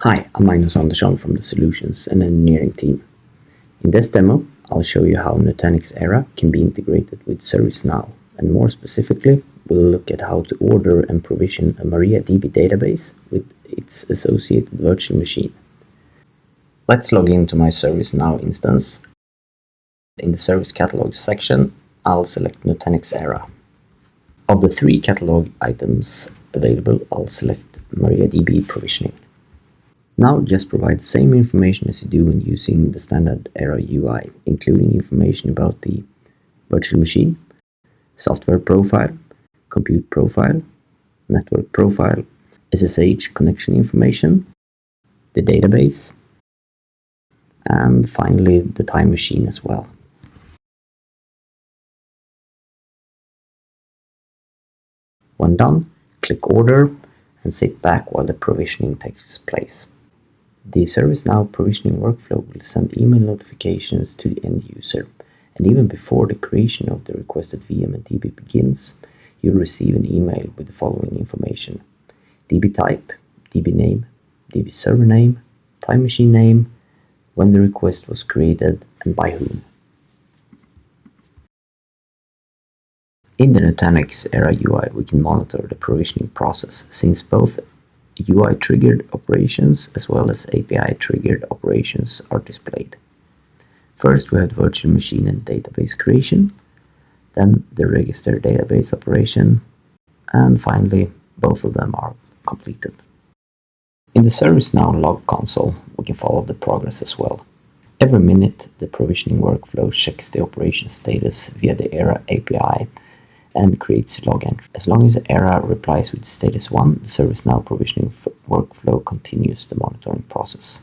Hi, I'm Magnus Andersson from the Solutions and Engineering team. In this demo, I'll show you how Nutanix Era can be integrated with ServiceNow, and more specifically, we'll look at how to order and provision a MariaDB database with its associated virtual machine. Let's log into my ServiceNow instance. In the Service Catalog section, I'll select Nutanix Era. Of the 3 catalog items available, I'll select MariaDB provisioning. Now just provide the same information as you do when using the standard Era UI, including information about the virtual machine, software profile, compute profile, network profile, SSH connection information, the database, and finally the time machine as well. When done, click Order and sit back while the provisioning takes place. The ServiceNow provisioning workflow will send email notifications to the end user, and even before the creation of the requested VM and DB begins, you'll receive an email with the following information: DB type, DB name, DB server name, time machine name, when the request was created, and by whom. In the Nutanix Era UI, we can monitor the provisioning process, since both UI-triggered operations as well as API-triggered operations are displayed. First, we have the virtual machine and database creation, then the register database operation, and finally, both of them are completed. In the ServiceNow log console, we can follow the progress as well. Every minute, the provisioning workflow checks the operation status via the Era API and creates a log entry. As long as the Era replies with status 1, the ServiceNow provisioning workflow continues the monitoring process.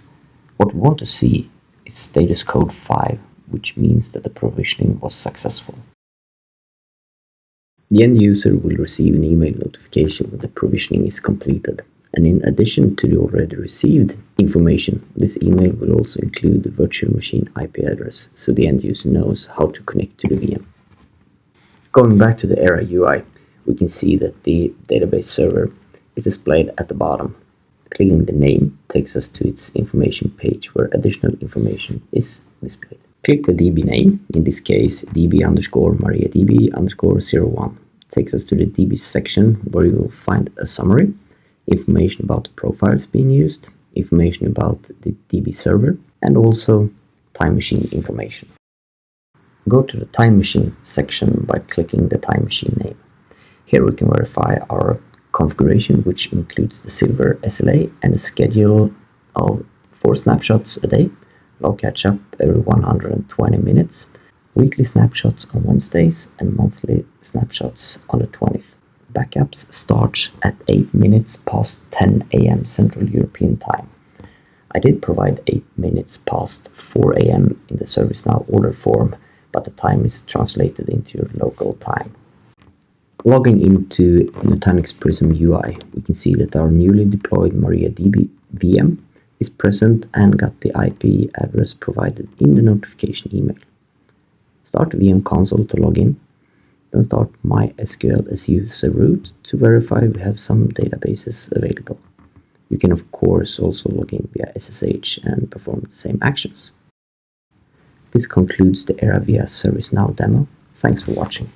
What we want to see is status code 5, which means that the provisioning was successful. The end user will receive an email notification when the provisioning is completed, and in addition to the already received information, this email will also include the virtual machine IP address, so the end user knows how to connect to the VM. Going back to the Era UI, we can see that the database server is displayed at the bottom. Clicking the name takes us to its information page where additional information is displayed. Click the DB name, in this case DB_MariaDB_01. Takes us to the DB section where you will find a summary, information about the profiles being used, information about the DB server, and also time machine information. Go to the time machine section by clicking the time machine name. Here we can verify our configuration, which includes the silver SLA and a schedule of 4 snapshots a day, log catch-up every 120 minutes, weekly snapshots on Wednesdays, and monthly snapshots on the 20th. Backups start at 8 minutes past 10 a.m. Central European Time. I did provide 8 minutes past 4 a.m. in the ServiceNow order form, but the time is translated into your local time. Logging into Nutanix Prism UI, we can see that our newly deployed MariaDB VM is present and got the IP address provided in the notification email. Start the VM console to log in, then start MySQL as user root to verify we have some databases available. You can of course also log in via SSH and perform the same actions. This concludes the Era via ServiceNow demo. Thanks for watching.